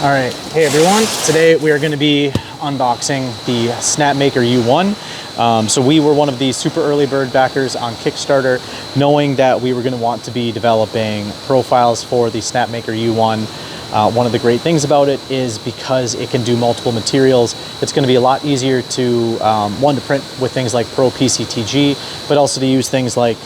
All right, hey everyone. Today we are going to be unboxing the Snapmaker U1. So we were one of the super early bird backers on Kickstarter, knowing that we were going to want to be developing profiles for the Snapmaker U1. One of the great things about it is because it can do multiple materials, it's going to be a lot easier to, one, to print with things like Pro PCTG, but also to use things like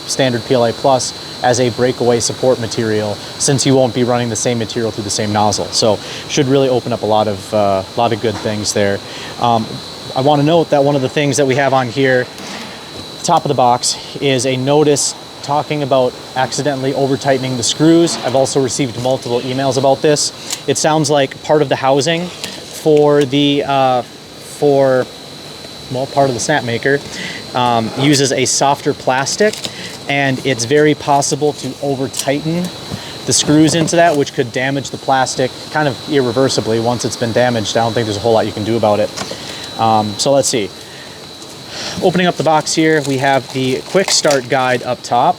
standard PLA Plus as a breakaway support material, since you won't be running the same material through the same nozzle. So should really open up a lot of good things there. I want to note that one of the things that we have on here, the top of the box, is a notice talking about accidentally over tightening the screws. I've also received multiple emails about this. It sounds like part of the housing for the part of the Snapmaker uses a softer plastic, and it's very possible to over tighten the screws into that, which could damage the plastic kind of irreversibly. Once it's been damaged, I don't think there's a whole lot you can do about it. So let's see. Opening up the box here, we have the quick start guide up top,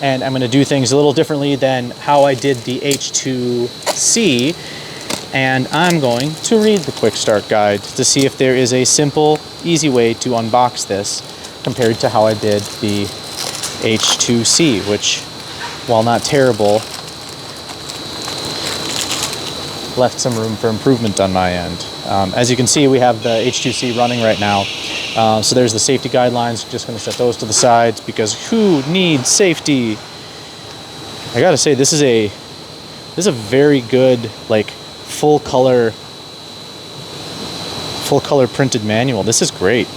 and I'm going to do things a little differently than how I did the H2C, and I'm going to read the quick start guide to see if there is a simple, easy way to unbox this compared to how I did the H2C, which, while not terrible, left some room for improvement on my end. As you can see, we have the H2C running right now. So there's the safety guidelines. Just going to set those to the sides because who needs safety? I gotta say, this is a very good, like, full color printed manual. This is great.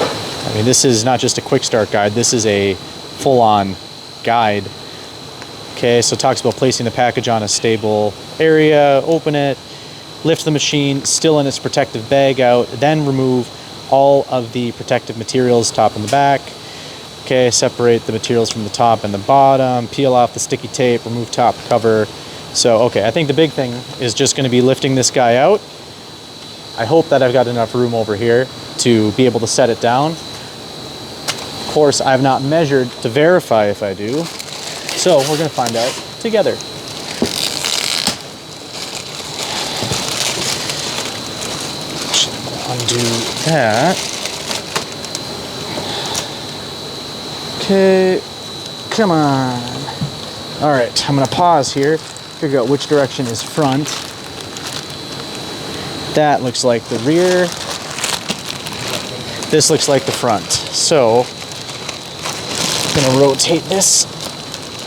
I mean, this is not just a quick start guide. This is a full-on guide. Okay, so it talks about placing the package on a stable area, open it, lift the machine still in its protective bag out, then remove all of the protective materials, top and the back. Okay, separate the materials from the top and the bottom, peel off the sticky tape, remove top cover. So, okay, I think the big thing is just going to be lifting this guy out. I hope that I've got enough room over here to be able to set it down. Of course, I've not measured to verify if I do, so we're going to find out together. Undo that. Okay, come on. All right, I'm gonna pause here, figure out which direction is front. That looks like the rear. This looks like the front. So, I'm gonna rotate this,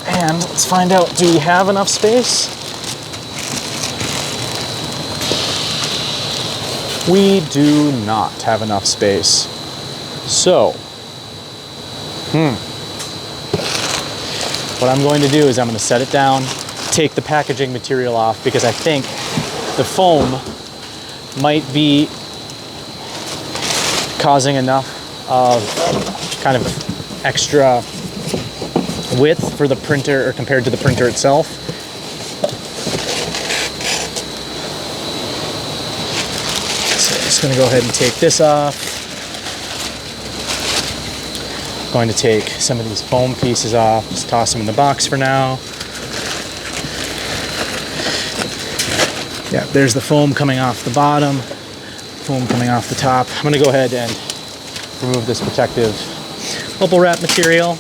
and let's find out, do we have enough space? We do not have enough space. So, what I'm going to do is I'm going to set it down, take the packaging material off, because I think the foam might be causing enough of kind of extra width for the printer, or compared to the printer itself. Going to go ahead and take this off. Going to take some of these foam pieces off, just toss them in the box for now. Yeah, there's the foam coming off the bottom, foam coming off the top. I'm going to go ahead and remove this protective bubble wrap material.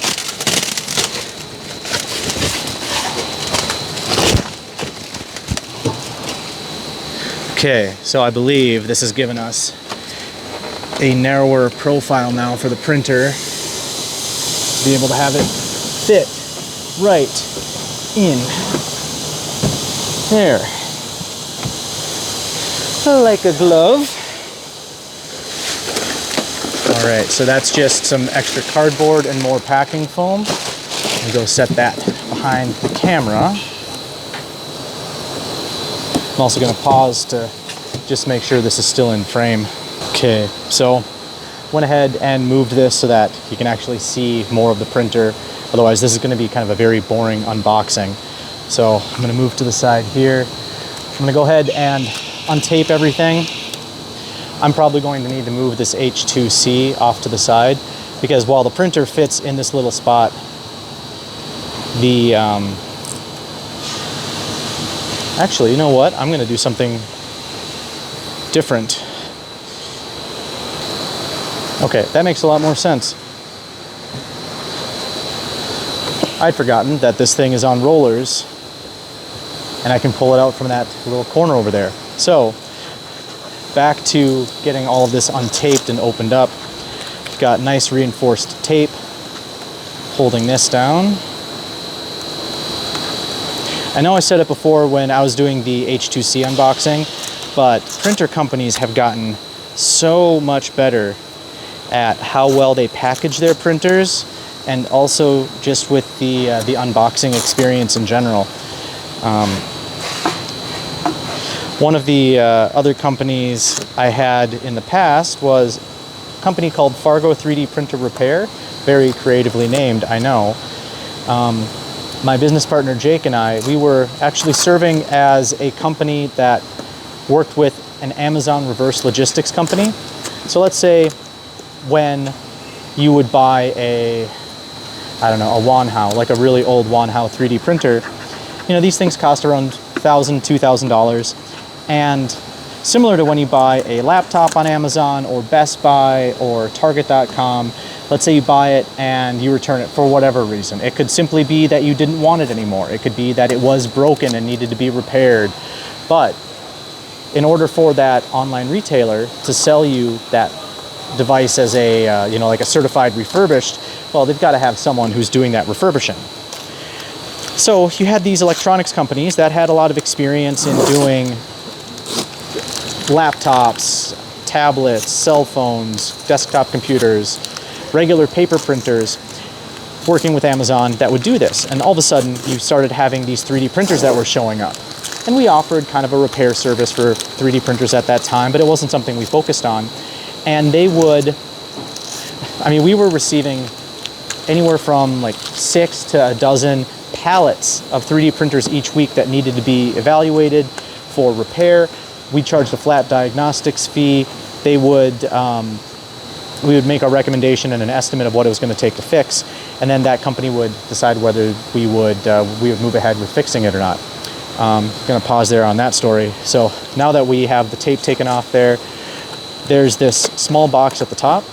Okay, so I believe this has given us a narrower profile now for the printer. Be able to have it fit right in there. Like a glove. All right, so that's just some extra cardboard and more packing foam. I'm gonna go set that behind the camera. I'm also going to pause to just make sure this is still in frame. Okay, so went ahead and moved this so that you can actually see more of the printer. Otherwise, this is going to be kind of a very boring unboxing. So I'm going to move to the side here. I'm going to go ahead and untape everything. I'm probably going to need to move this H2C off to the side, because while the printer fits in this little spot, the Actually, you know what? I'm going to do something different. Okay, that makes a lot more sense. I'd forgotten that this thing is on rollers and I can pull it out from that little corner over there. So, back to getting all of this untaped and opened up. Got nice reinforced tape holding this down. I know I said it before when I was doing the H2C unboxing, but printer companies have gotten so much better at how well they package their printers, and also just with the unboxing experience in general. One of the other companies I had in the past was a company called Fargo 3D Printer Repair. Very creatively named, I know. My business partner Jake and I, we were actually serving as a company that worked with an Amazon reverse logistics company. So let's say when you would buy a Wanhao, like a really old Wanhao 3D printer, you know, these things cost around $1,000, $2,000. And similar to when you buy a laptop on Amazon or Best Buy or Target.com, let's say you buy it and you return it for whatever reason. It could simply be that you didn't want it anymore. It could be that it was broken and needed to be repaired. But in order for that online retailer to sell you that device as a, like a certified refurbished, well, they've got to have someone who's doing that refurbishing. So you had these electronics companies that had a lot of experience in doing laptops, tablets, cell phones, desktop computers, regular paper printers, working with Amazon that would do this. And all of a sudden, you started having these 3D printers that were showing up. And we offered kind of a repair service for 3D printers at that time, but it wasn't something we focused on. And they would, we were receiving anywhere from like 6 to a dozen pallets of 3D printers each week that needed to be evaluated for repair. We charged a flat diagnostics fee. They would, we would make a recommendation and an estimate of what it was going to take to fix, and then that company would decide whether we would move ahead with fixing it or not. I'm going to pause there on that story. So now that we have the tape taken off there, there's this small box at the top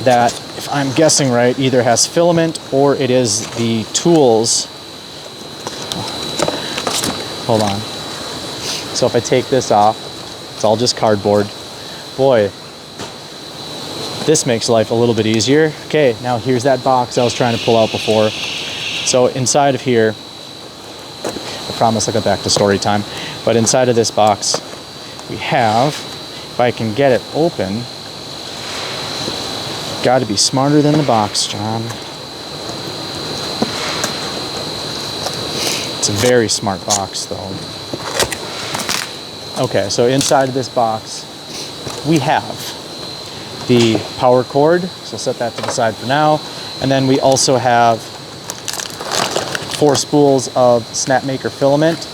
that, if I'm guessing right, either has filament or it is the tools. Hold on. So if I take this off, it's all just cardboard. Boy, this makes life a little bit easier. Okay, now here's that box I was trying to pull out before. So inside of here, I promise I'll get back to story time, but inside of this box, we have, if I can get it open, got to be smarter than the box, John. It's a very smart box, though. Okay, so inside of this box, we have the power cord, so set that to the side for now. And then we also have 4 spools of Snapmaker filament.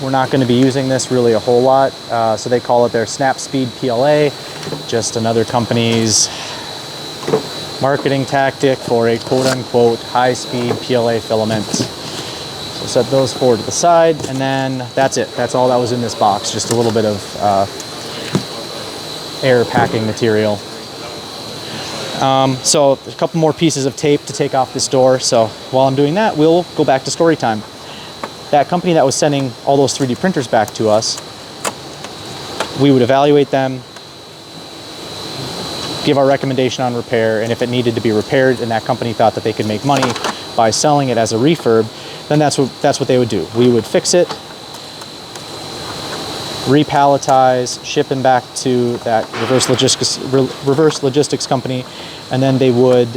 We're not going to be using this really a whole lot, so they call it their Snap Speed PLA, just another company's marketing tactic for a quote-unquote high-speed PLA filament. So set those 4 to the side, and then that's it. That's all that was in this box, just a little bit of air packing material. So a couple more pieces of tape to take off this door. So while I'm doing that, we'll go back to story time. That company that was sending all those 3D printers back to us, we would evaluate them, give our recommendation on repair, and if it needed to be repaired and that company thought that they could make money by selling it as a refurb, then that's what they would do. We would fix it, repalletize, ship them back to that reverse logistics company, and then they would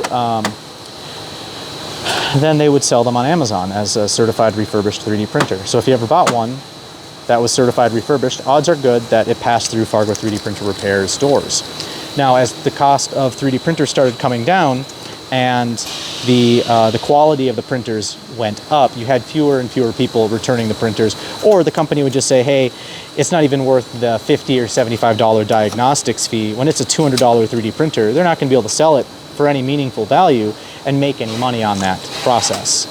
sell them on Amazon as a certified refurbished 3D printer. So if you ever bought one that was certified refurbished, odds are good that it passed through Fargo 3D Printer Repair's doors. Now, as the cost of 3D printers started coming down and the quality of the printers went up, you had fewer and fewer people returning the printers, or the company would just say, hey, it's not even worth the $50 or $75 diagnostics fee. When it's a $200 3D printer, they're not going to be able to sell it for any meaningful value and make any money on that process.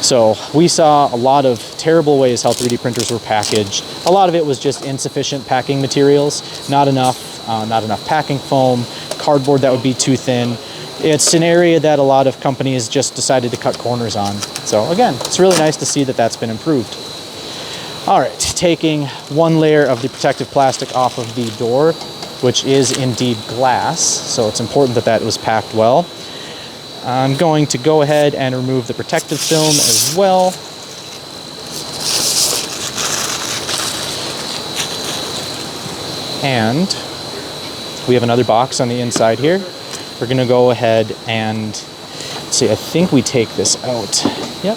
So we saw a lot of terrible ways how 3D printers were packaged. A lot of it was just insufficient packing materials, not enough packing foam, cardboard that would be too thin. It's an area that a lot of companies just decided to cut corners on. So again, it's really nice to see that that's been improved. All right, taking one layer of the protective plastic off of the door, which is indeed glass, so it's important that that was packed well. I'm going to go ahead and remove the protective film as well. And we have another box on the inside here. We're gonna go ahead and, let's see, I think we take this out. Yep.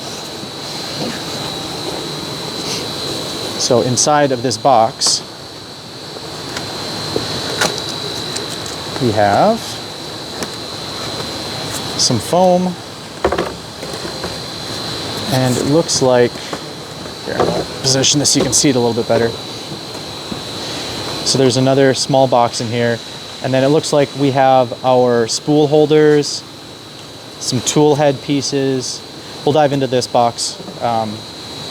So inside of this box, we have some foam, and it looks like, here, I'll position this so you can see it a little bit better. So there's another small box in here, and then it looks like we have our spool holders, some tool head pieces. We'll dive into this box,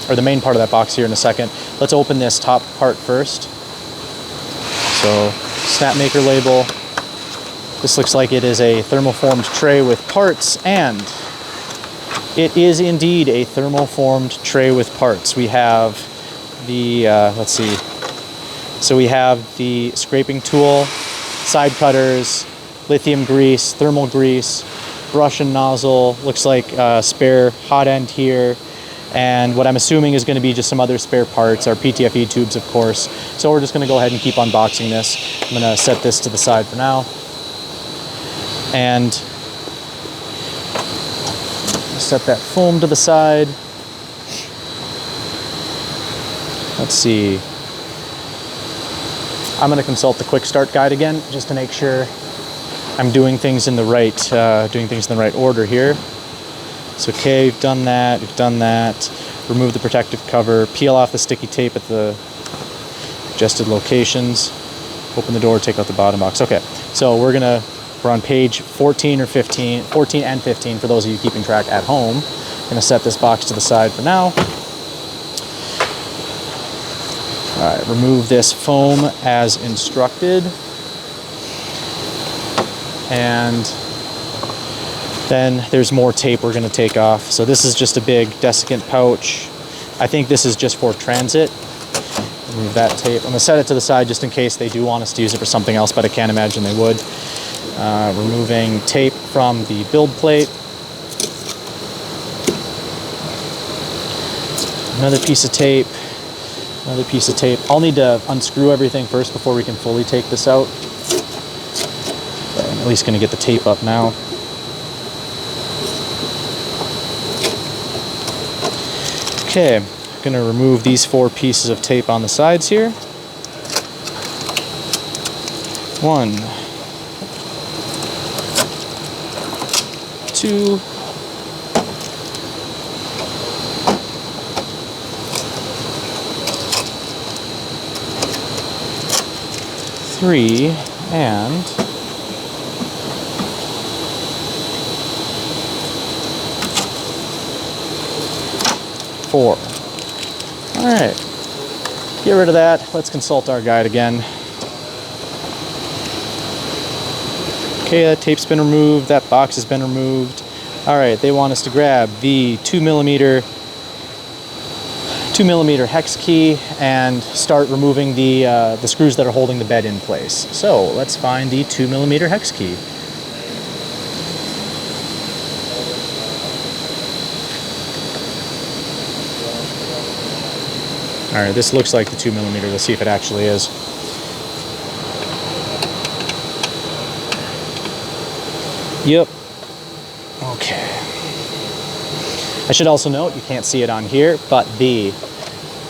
or the main part of that box here in a second. Let's open this top part first. So, Snapmaker label. This looks like it is a thermoformed tray with parts, and it is indeed a thermoformed tray with parts. We have the, let's see, so we have the scraping tool, side cutters, lithium grease, thermal grease, brush and nozzle, looks like a spare hot end here, and what I'm assuming is going to be just some other spare parts, our PTFE tubes, of course. So we're just going to go ahead and keep unboxing this. I'm going to set this to the side for now. And set that foam to the side. Let's see. I'm going to consult the quick start guide again, just to make sure I'm doing things in the right order here. So okay, we've done that. Remove the protective cover, peel off the sticky tape at the suggested locations, open the door, take out the bottom box. Okay, so we're on page 14 and 15 for those of you keeping track at home. I'm gonna set this box to the side for now. All right, remove this foam as instructed. And then there's more tape we're gonna take off. So this is just a big desiccant pouch. I think this is just for transit. Remove that tape. I'm gonna set it to the side just in case they do want us to use it for something else, but I can't imagine they would. Removing tape from the build plate. Another piece of tape. Another piece of tape. I'll need to unscrew everything first before we can fully take this out. But I'm at least going to get the tape up now. Okay, I'm going to remove these 4 pieces of tape on the sides here. 1, 2, 3, and 4. All right, get rid of that. Let's consult our guide again. Okay, that tape's been removed, that box has been removed. All right, they want us to grab the 2mm hex key and start removing the screws that are holding the bed in place. So let's find the 2mm hex key. All right, this looks like the 2mm. Let's see if it actually is. Yep. Okay. I should also note, you can't see it on here, but the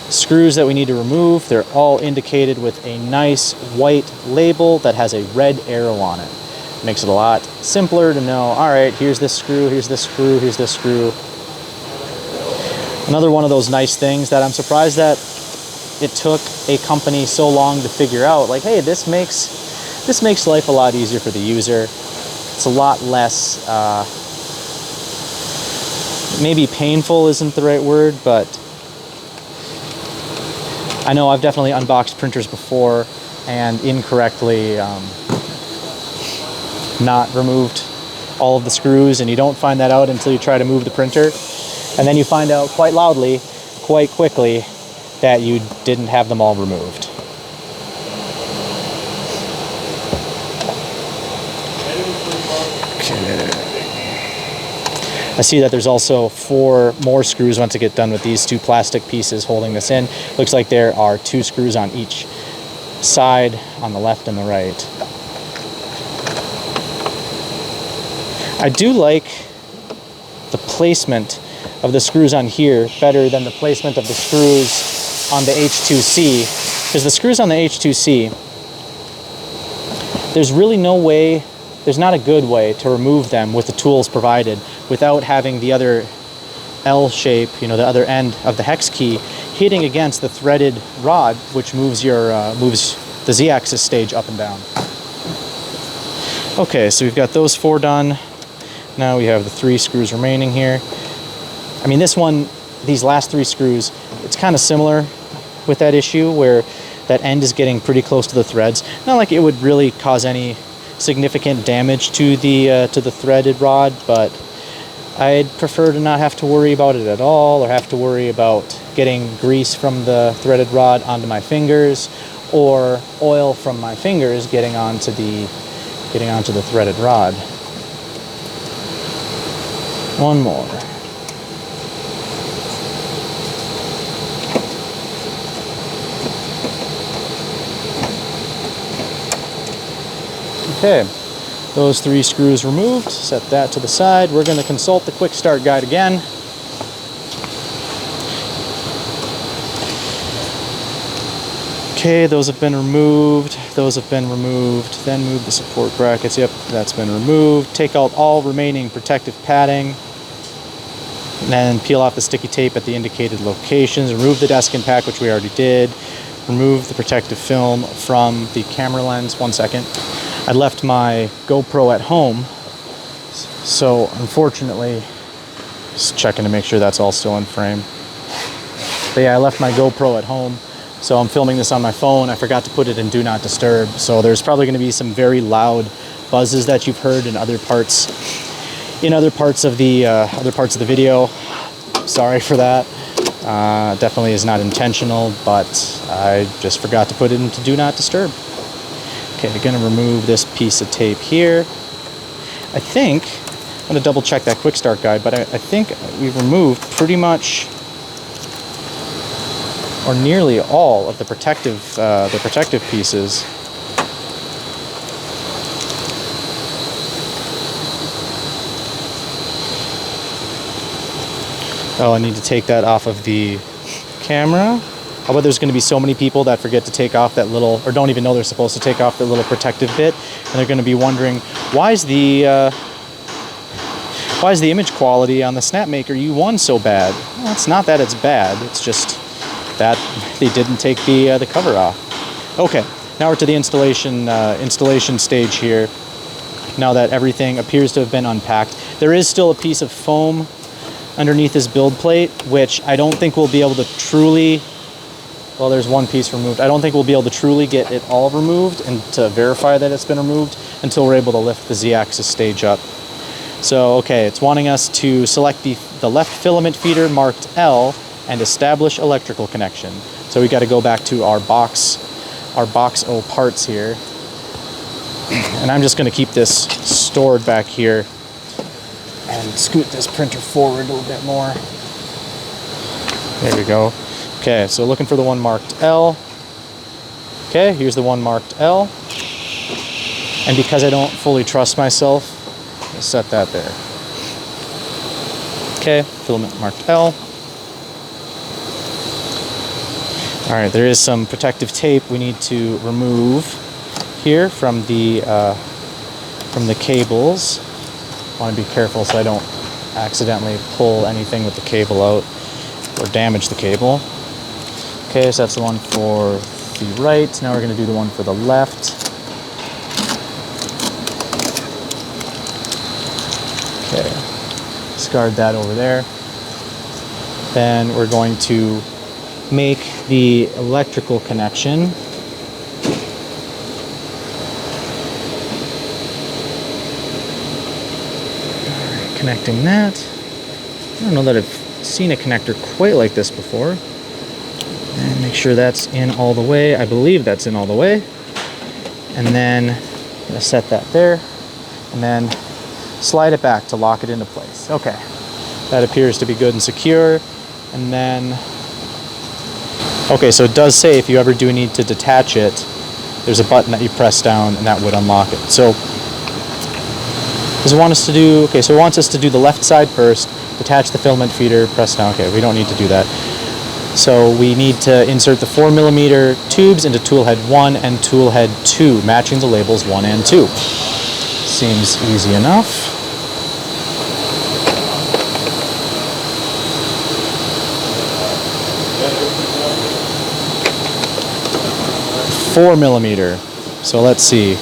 screws that we need to remove, they're all indicated with a nice white label that has a red arrow on it. Makes it a lot simpler to know, all right, here's this screw, here's this screw, here's this screw. Another one of those nice things that I'm surprised that it took a company so long to figure out, like, hey, this makes life a lot easier for the user. It's a lot less maybe painful isn't the right word, but I know I've definitely unboxed printers before and incorrectly not removed all of the screws, and you don't find that out until you try to move the printer, and then you find out quite loudly, quite quickly, that you didn't have them all removed. Okay. I see that there's also 4 more screws once I get done with these 2 plastic pieces holding this in. Looks like there are 2 screws on each side, on the left and the right. I do like the placement of the screws on here better than the placement of the screws on the H2C, because the screws on the H2C, there's really no way, there's not a good way to remove them with the tools provided without having the other L shape, you know, the other end of the hex key hitting against the threaded rod, which moves your moves the Z-axis stage up and down. Okay, so we've got those 4 done. Now we have the 3 screws remaining here. I mean, this one, these last 3 screws, it's kind of similar with that issue where that end is getting pretty close to the threads. Not like it would really cause any significant damage to the threaded rod, but I'd prefer to not have to worry about it at all, or have to worry about getting grease from the threaded rod onto my fingers, or oil from my fingers getting onto the threaded rod. One more. Okay, those 3 screws removed, set that to the side. We're going to consult the quick start guide again. Okay, those have been removed, those have been removed. Then move the support brackets. Yep, that's been removed. Take out all remaining protective padding. And then peel off the sticky tape at the indicated locations. Remove the desk impact, which we already did. Remove the protective film from the camera lens. 1 second. I left my GoPro at home, so unfortunately, just checking to make sure that's all still in frame. But yeah, I left my GoPro at home, so I'm filming this on my phone. I forgot to put it in Do Not Disturb, so there's probably going to be some very loud buzzes that you've heard in other parts of the video. Sorry for that. Definitely is not intentional, but I just forgot to put it into Do Not Disturb. Okay, I'm going to remove this piece of tape here. I think, I'm going to double check that quick start guide, but I think we've removed pretty much, or nearly all of the protective pieces. Oh, I need to take that off of the camera. I bet there's going to be so many people that forget to take off that little, or don't even know they're supposed to take off that little protective bit, and they're going to be wondering, why is the image quality on the Snapmaker U1 so bad? Well, it's not that it's bad, it's just that they didn't take the cover off. Okay, now we're to the installation stage here. Now that everything appears to have been unpacked, there is still a piece of foam underneath this build plate, which I don't think we'll be able to truly, well, there's one piece removed. I don't think we'll be able to truly get it all removed and to verify that it's been removed until we're able to lift the Z-axis stage up. So, okay, it's wanting us to select the left filament feeder marked L and establish electrical connection. So we got to go back to our box O parts here. And I'm just going to keep this stored back here and scoot this printer forward a little bit more. There we go. Okay, so looking for the one marked L. Okay, here's the one marked L. And because I don't fully trust myself, I'll set that there. Okay, filament marked L. All right, there is some protective tape we need to remove here from the cables. I want to be careful so I don't accidentally pull anything with the cable out or damage the cable. Okay, so that's the one for the right. Now we're going to do the one for the left. Okay, discard that over there. Then we're going to make the electrical connection. Alright, connecting that. I don't know that I've seen a connector quite like this before. And make sure that's in all the way. I believe that's in all the way. And then I'm going to set that there. And then slide it back to lock it into place. Okay, that appears to be good and secure. And then, okay, so it does say if you ever do need to detach it, there's a button that you press down and that would unlock it. So does it want us to do, okay, so it wants us to do the left side first, detach the filament feeder, press down. Okay, we don't need to do that. So we need to insert the 4mm tubes into tool head 1 and tool head 2, matching the labels 1 and 2. Seems easy enough. Four millimeter. So let's see.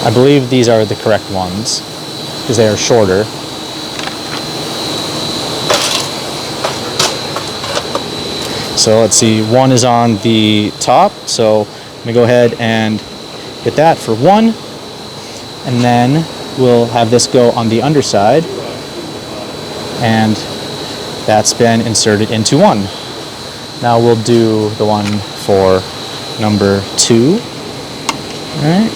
I believe these are the correct ones because they are shorter. So let's see, 1 is on the top, so I'm gonna go ahead and get that for 1, and then we'll have this go on the underside, and that's been inserted into 1. Now we'll do the one for number 2. All right,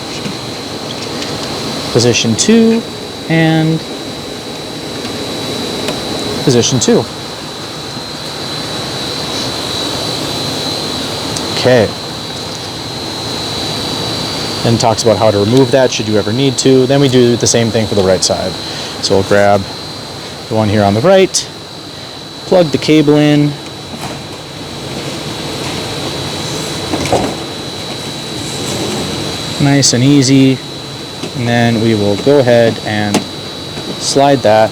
position 2 and position 2. Okay. Then talks about how to remove that should you ever need to. Then we do the same thing for the right side. So we'll grab the one here on the right, plug the cable in, nice and easy, and then we will go ahead and slide that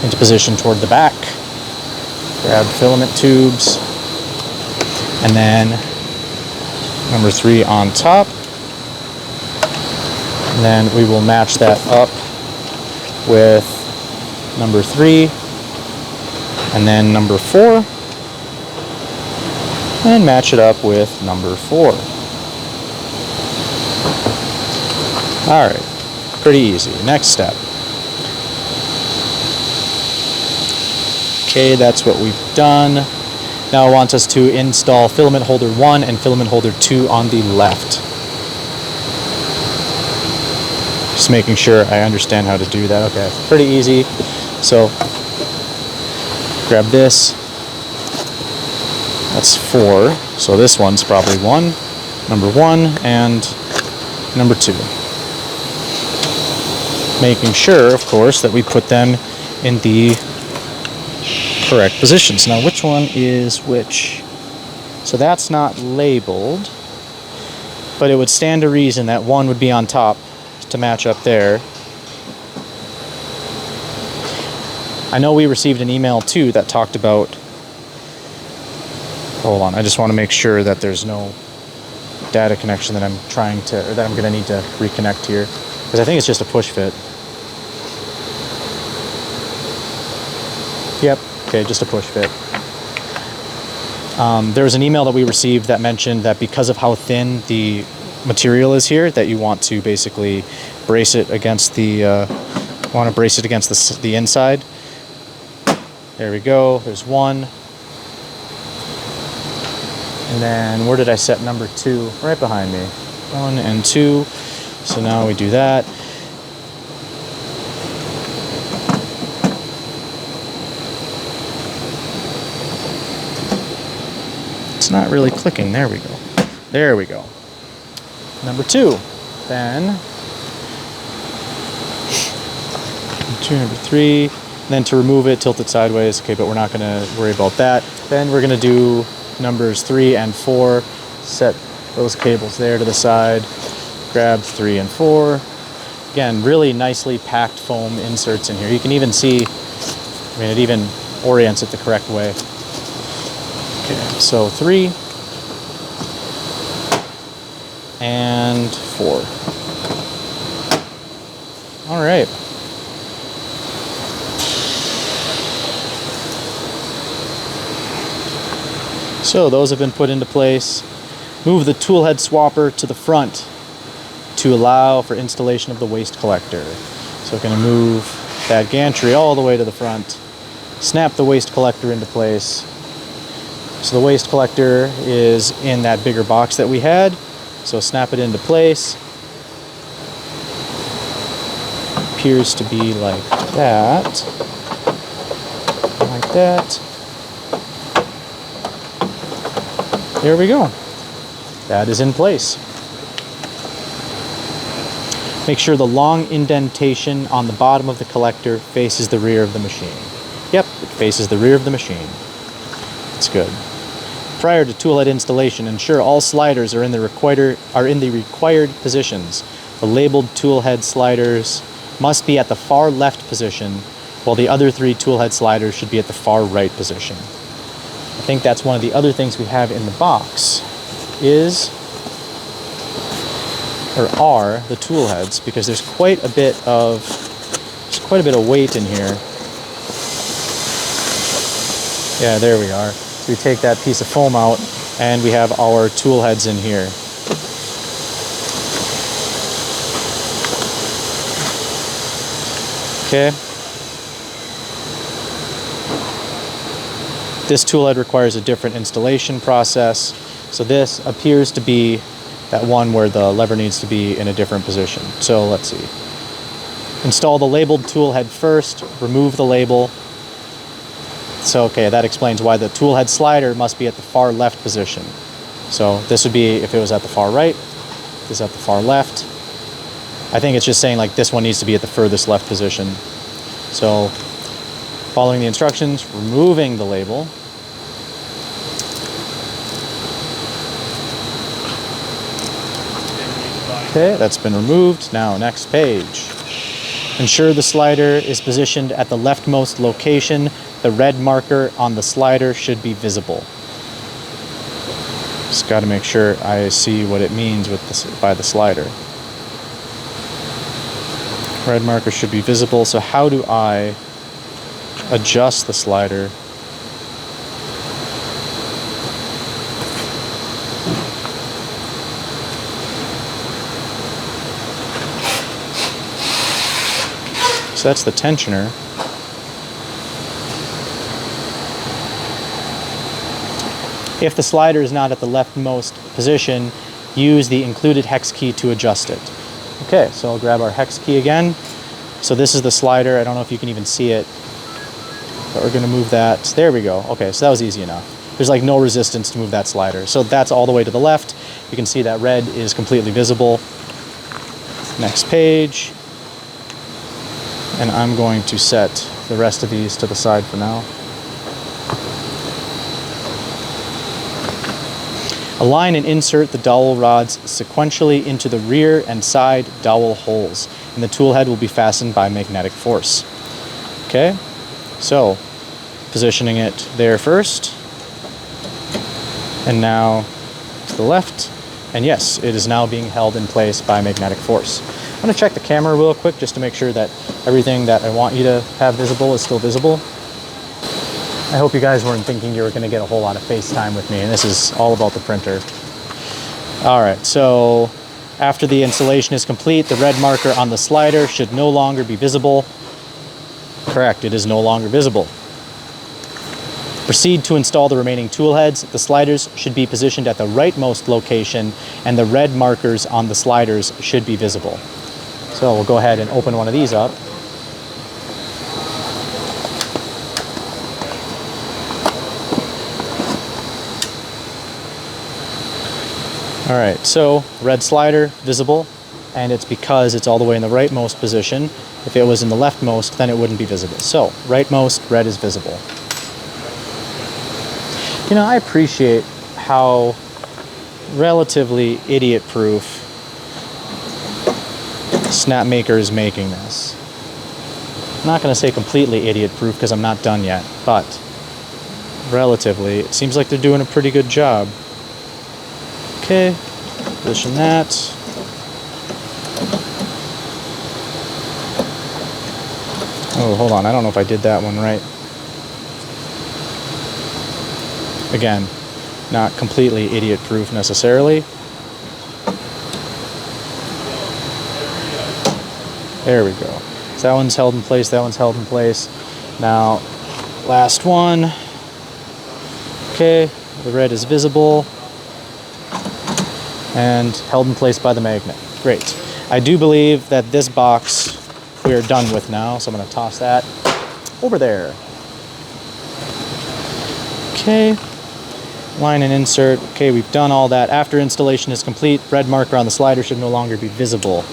into position toward the back. Grab filament tubes, and then number 3 on top. And then we will match that up with number 3, and then number 4, and match it up with number 4. Alright, pretty easy. Next step. Okay, that's what we've done. Now it wants us to install filament holder 1 and filament holder 2 on the left. Just making sure I understand how to do that. Okay, pretty easy. So, grab this. That's 4. So this one's probably 1, number 1, and number 2. Making sure, of course, that we put them in the correct positions. Now, which one is which? So that's not labeled, but it would stand to reason that 1 would be on top to match up there. I know we received an email too that talked about, hold on, I just want to make sure that there's no data connection that I'm trying to, or that I'm going to need to reconnect here, because I think it's just a push fit. Yep, okay, just a push fit. There was an email that we received that mentioned that because of how thin the material is here, that you want to basically brace it against the the inside. There we go, there's 1. And then where did I set number 2? Right behind me. 1 and 2. So now we do that. It's not really clicking. There we go. There we go. Number 2. Then 2, number 3. Then to remove it, tilt it sideways. Okay, but we're not going to worry about that. Then we're going to do numbers 3 and 4. Set those cables there to the side. Grab 3 and 4. Again, really nicely packed foam inserts in here. You can even see, I mean, it even orients it the correct way. Okay, so 3 and 4. All right. So those have been put into place. Move the tool head swapper to the front to allow for installation of the waste collector. So we're going to move that gantry all the way to the front. Snap the waste collector into place. So the waste collector is in that bigger box that we had. So snap it into place. Appears to be like that. Like that. There we go. That is in place. Make sure the long indentation on the bottom of the collector faces the rear of the machine. Yep, it faces the rear of the machine. That's good. Prior to tool head installation, ensure all sliders are in the required positions. The labeled tool head sliders must be at the far left position, while the other 3 tool head sliders should be at the far right position. I think that's one of the other things we have in the box are the tool heads, because there's quite a bit of weight in here. Yeah, there we are. So we take that piece of foam out and we have our tool heads in here. Okay. This tool head requires a different installation process. So this appears to be that one where the lever needs to be in a different position. So let's see. Install the labeled tool head first, remove the label. So okay, that explains why the tool head slider must be at the far left position. So this would be if it was at the far right, this is at the far left. I think it's just saying like this one needs to be at the furthest left position. So following the instructions, removing the label. Okay, that's been removed. Now, next page. Ensure the slider is positioned at the leftmost location. The red marker on the slider should be visible. Just got to make sure I see what it means with this, by the slider. Red marker should be visible. So how do I adjust the slider? So that's the tensioner. If the slider is not at the leftmost position, use the included hex key to adjust it. Okay, so I'll grab our hex key again. So this is the slider. I don't know if you can even see it, but we're going to move that. There we go. Okay, so that was easy enough. There's like no resistance to move that slider. So that's all the way to the left. You can see that red is completely visible. Next page. And I'm going to set the rest of these to the side for now. Align and insert the dowel rods sequentially into the rear and side dowel holes, and the tool head will be fastened by magnetic force. Okay, so positioning it there first, and now to the left, and yes, it is now being held in place by magnetic force. I'm going to check the camera real quick just to make sure that everything that I want you to have visible is still visible. I hope you guys weren't thinking you were going to get a whole lot of FaceTime with me, and this is all about the printer. All right, so after the installation is complete, the red marker on the slider should no longer be visible. Correct, it is no longer visible. Proceed to install the remaining tool heads. The sliders should be positioned at the rightmost location, and the red markers on the sliders should be visible. So we'll go ahead and open one of these up. All right, so red slider visible, and it's because it's all the way in the rightmost position. If it was in the leftmost, then it wouldn't be visible. So rightmost, red is visible. You know, I appreciate how relatively idiot-proof Snapmaker is making this. I'm not going to say completely idiot-proof because I'm not done yet, but relatively, it seems like they're doing a pretty good job. Okay, position that. Oh, hold on, I don't know if I did that one right. Again, Not completely idiot-proof necessarily. There we go. So that one's held in place, that one's held in place. Now, last one. Okay, the red is visible and held in place by the magnet. Great. I do believe that this box we are done with now, so I'm going to toss that over there. Okay, line and insert. Okay, we've done all that. After installation is complete, red marker on the slider should no longer be visible.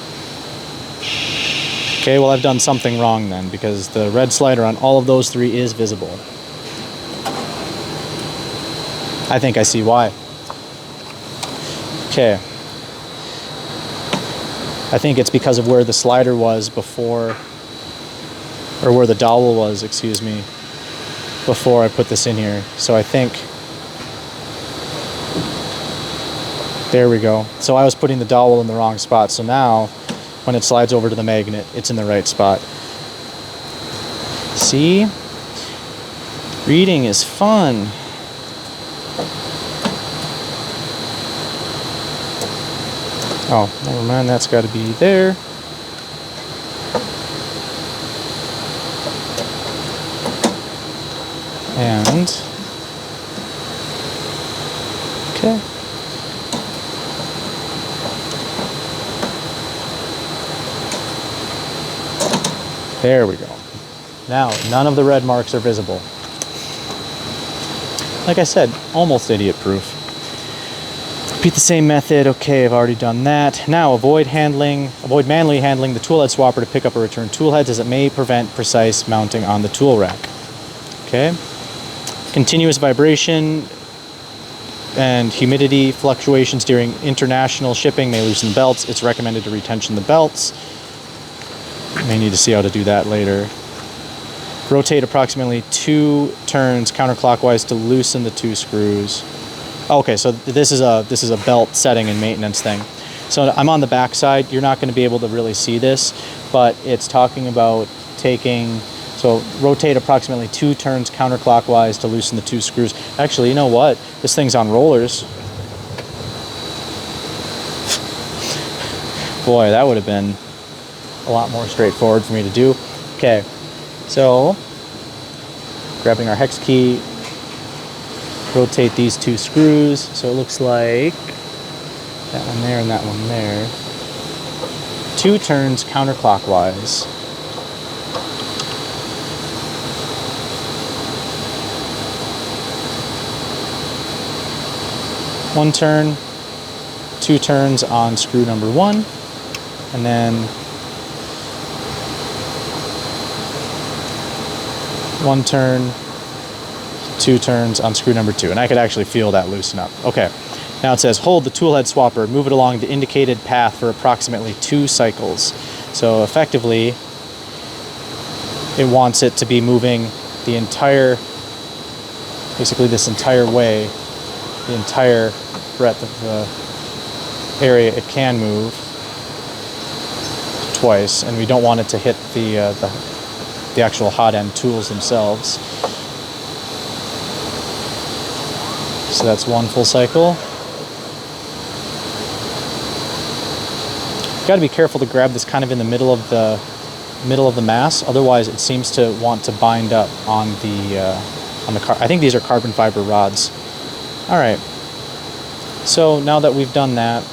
Okay, well I've done something wrong then, because the red slider on all of those three is visible. I think I see why. Okay. I think it's because of where the slider was before, or where the dowel was, excuse me, before I put this in here. So I think, there we go. So I was putting the dowel in the wrong spot. So now, when it slides over to the magnet, it's in the right spot. See? Reading is fun. Oh, never mind, that's got to be there. And, okay. There we go. Now, none of the red marks are visible. Like I said, almost idiot-proof. Repeat the same method. Okay, I've already done that. Now, avoid manually handling the tool head swapper to pick up or return tool heads, as it may prevent precise mounting on the tool rack. Okay. Continuous vibration and humidity fluctuations during international shipping may loosen belts. It's recommended to retension the belts. May need to see how to do that later. Rotate approximately 2 turns counterclockwise to loosen the 2 screws. Okay, so this is a belt setting and maintenance thing. So I'm on the back side. You're not going to be able to really see this, but it's talking about taking, so rotate approximately 2 turns counterclockwise to loosen the 2 screws. Actually, you know what? This thing's on rollers. Boy, that would have been a lot more straightforward for me to do. Okay, so grabbing our hex key, rotate these 2 screws, so it looks like that one there and that one there. 2 turns counterclockwise. One turn, 2 turns on screw number 1, and then 1 turn, 2 turns on screw number 2, and I could actually feel that loosen up. Okay, now it says hold the tool head swapper, move it along the indicated path for approximately 2 cycles. So effectively, it wants it to be moving the entire, basically this entire way, the entire breadth of the area it can move twice, and we don't want it to hit the actual hot end tools themselves. So that's 1 full cycle. Got to be careful to grab this kind of in the middle of the mass, otherwise it seems to want to bind up on the car. I think these are carbon fiber rods. All right. So now that we've done that,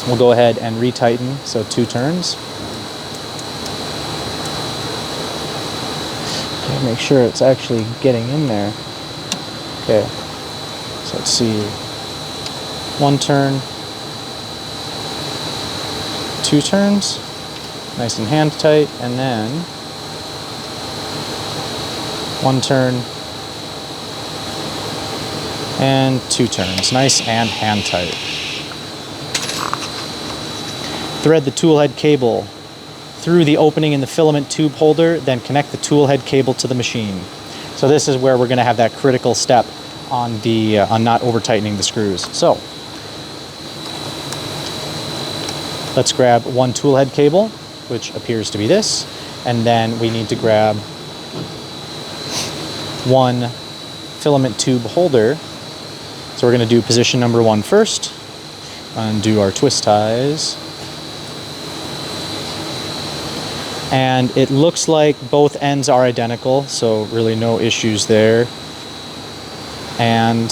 we'll go ahead and retighten. So 2 turns. Okay, make sure it's actually getting in there. Okay. So let's see, 1 turn, 2 turns, nice and hand tight, and then 1 turn and 2 turns, nice and hand tight. Thread the tool head cable through the opening in the filament tube holder, then connect the tool head cable to the machine. So this is where we're going to have that critical step on not over tightening the screws. So let's grab 1 tool head cable, which appears to be this, and then we need to grab 1 filament tube holder, So we're going to do position number 1 first. Undo our twist ties. And it looks like both ends are identical, so really no issues there. And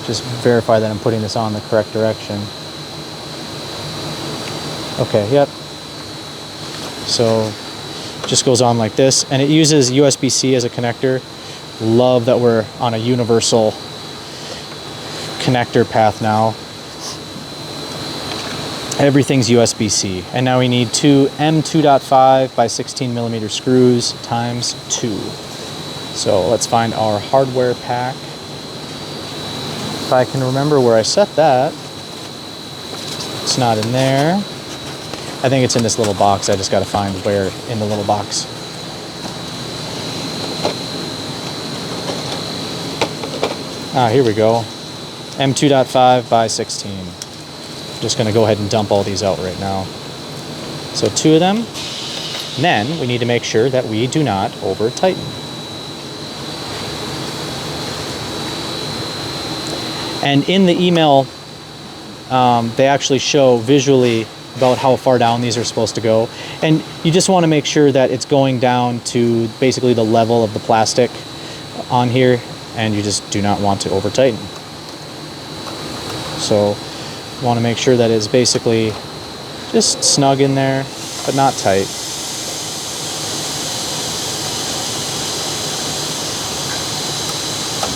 just verify that I'm putting this on the correct direction. Okay, yep. So just goes on like this, and it uses USB-C as a connector. Love that we're on a universal connector path now. Everything's USB-C. And now we need 2 M2.5 by 16 millimeter screws times 2. So let's find our hardware pack. If I can remember where I set that. It's not in there. I think it's in this little box. I just got to find where in the little box. Ah, here we go. M2.5 by 16. Just going to go ahead and dump all these out right now. So 2 of them. And then we need to make sure that we do not over tighten. And in the email, they actually show visually about how far down these are supposed to go. And you just want to make sure that it's going down to basically the level of the plastic on here, and you just do not want to over tighten. So you want to make sure that it's basically just snug in there, but not tight.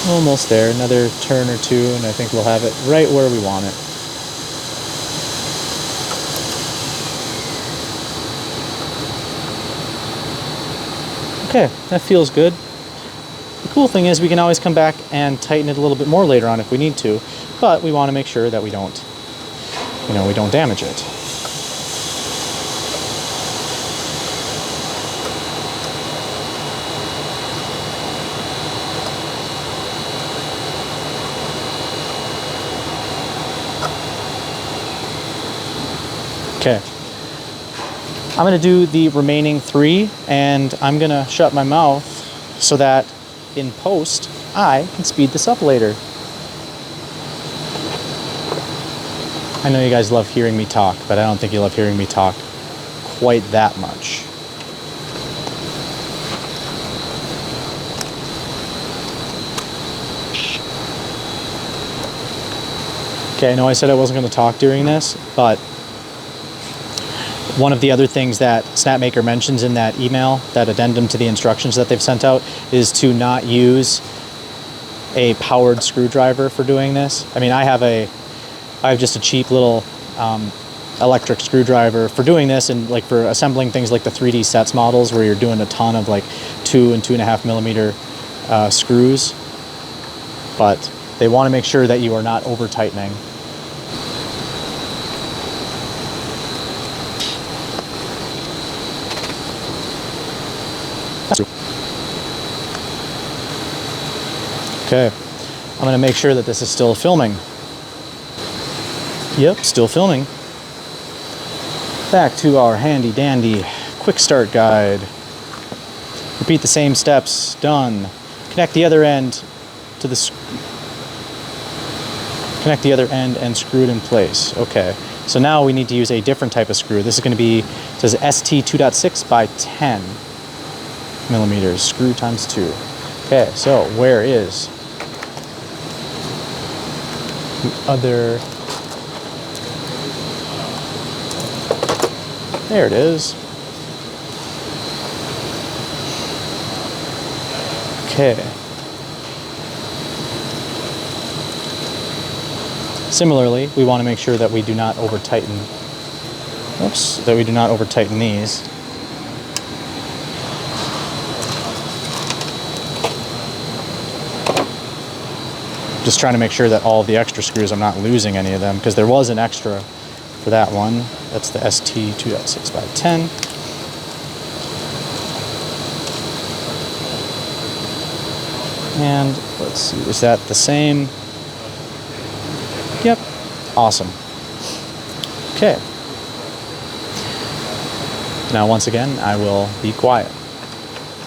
Almost there, another turn or two, and I think we'll have it right where we want it. Okay, that feels good. The cool thing is we can always come back and tighten it a little bit more later on if we need to, but we want to make sure that we don't, we don't damage it. Okay. I'm going to do the remaining 3, and I'm going to shut my mouth so that in post I can speed this up later. I know you guys love hearing me talk, but I don't think you love hearing me talk quite that much. Okay, I know I said I wasn't going to talk during this, but one of the other things that Snapmaker mentions in that email, that addendum to the instructions that they've sent out, is to not use a powered screwdriver for doing this. I mean, I have just a cheap little electric screwdriver for doing this, and like for assembling things like the 3D sets models where you're doing a ton of like 2 and 2.5 millimeter screws. But they want to make sure that you are not over tightening. Okay, I'm going to make sure that this is still filming. Yep, still filming. Back to our handy dandy quick start guide. Repeat the same steps. Done. Connect the other end to the connect the other end and screw it in place. Okay, so now we need to use a different type of screw. This is going to be, it says ST 2.6 by 10 millimeters. Screw times 2. Okay, so where is the other? There it is. Okay. Similarly, we want to make sure that we do not over tighten. Oops, that we do not over tighten these. Just trying to make sure that all of the extra screws, I'm not losing any of them, because there was an extra for that one. That's the ST 2.6 by 10. And let's see, is that the same? Yep, awesome. Okay. Now once again, I will be quiet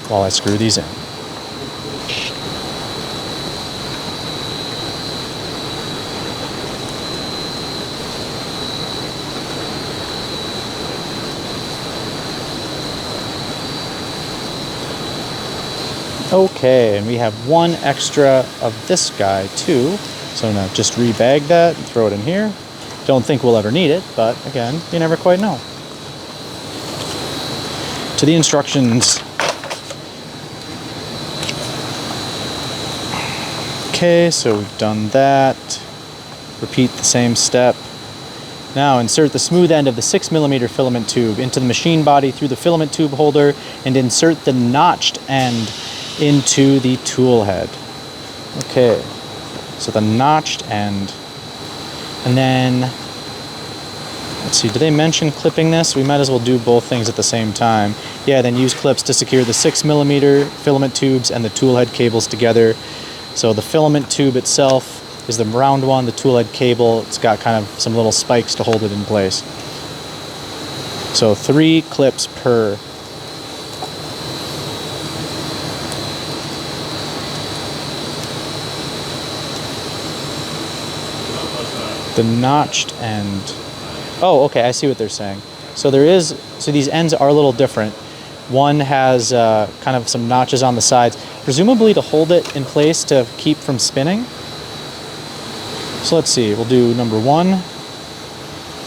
while I screw these in. Okay, and we have one extra of this guy too. So I'm gonna just rebag that and throw it in here. Don't think we'll ever need it, but again, you never quite know. To the instructions. Okay, so we've done that. Repeat the same step. Now insert the smooth end of the 6mm filament tube into the machine body through the filament tube holder and insert the notched end into the tool head. Okay, so the notched end. And then, let's see, do they mention clipping this? We might as well do both things at the same time. Yeah, then use clips to secure the 6mm filament tubes and the tool head cables together. So the filament tube itself is the round one, the tool head cable, it's got kind of some little spikes to hold it in place. So 3 clips per. The notched end. Oh, okay, I see what they're saying. So these ends are a little different. One has kind of some notches on the sides, presumably to hold it in place to keep from spinning. So let's see, we'll do number 1.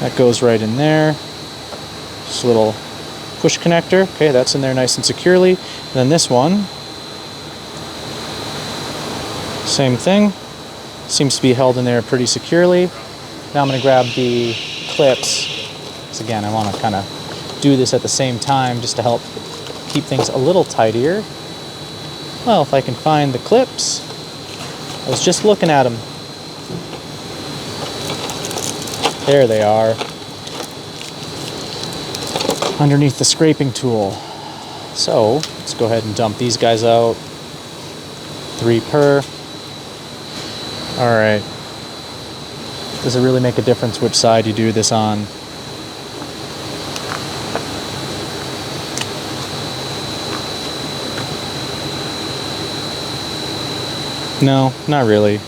That goes right in there. Just a little push connector. Okay, that's in there nice and securely. And then this one, same thing. Seems to be held in there pretty securely. Now I'm going to grab the clips. Because again, I want to kind of do this at the same time just to help keep things a little tidier. Well, if I can find the clips. I was just looking at them. There they are. Underneath the scraping tool. So, let's go ahead and dump these guys out. 3 per. Alright. Does it really make a difference which side you do this on? No, not really.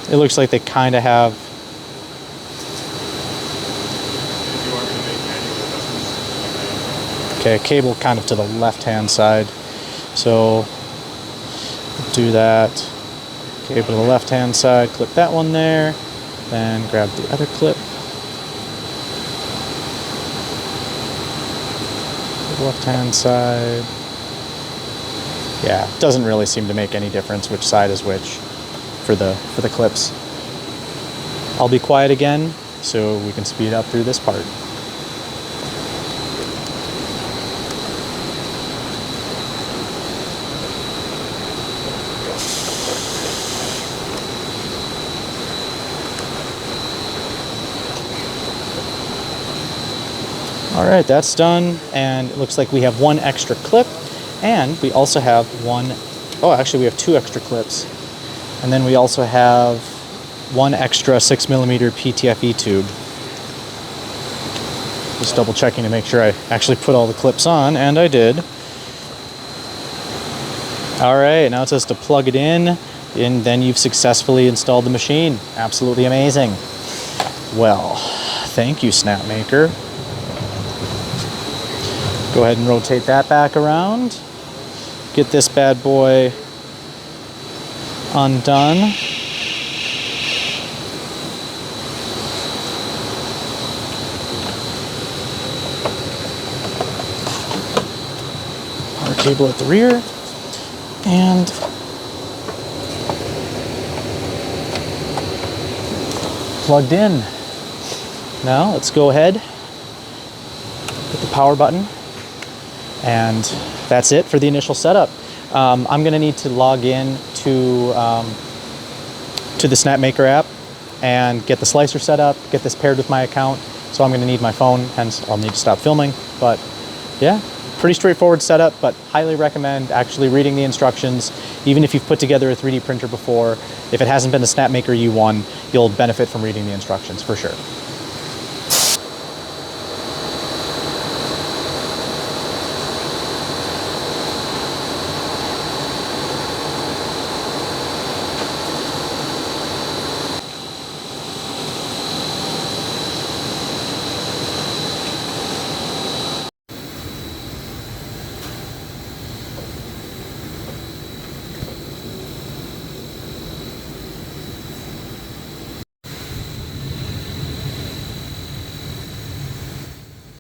It looks like they kind of have. Okay, cable kind of to the left-hand side. So, do that. Cable to the left-hand side, clip that one there. Then grab the other clip. Left-hand side. Yeah, doesn't really seem to make any difference which side is which for the clips. I'll be quiet again so we can speed up through this part. All right, that's done, and it looks like we have 1 extra clip, and we also have actually we have 2 extra clips, and then we also have 1 extra 6mm PTFE tube. Just double checking to make sure I actually put all the clips on, and I did. All right, now it says to plug it in, and then you've successfully installed the machine. Absolutely amazing. Well, thank you, Snapmaker. Go ahead and rotate that back around. Get this bad boy undone. Power cable at the rear. And plugged in. Now let's go ahead, hit the power button. And that's it for the initial setup. I'm going to need to log in to the Snapmaker app and get the slicer set up, get this paired with my account. So I'm going to need my phone, hence I'll need to stop filming. But yeah, pretty straightforward setup, but highly recommend actually reading the instructions. Even if you've put together a 3D printer before, if it hasn't been the Snapmaker U1, you'll benefit from reading the instructions for sure.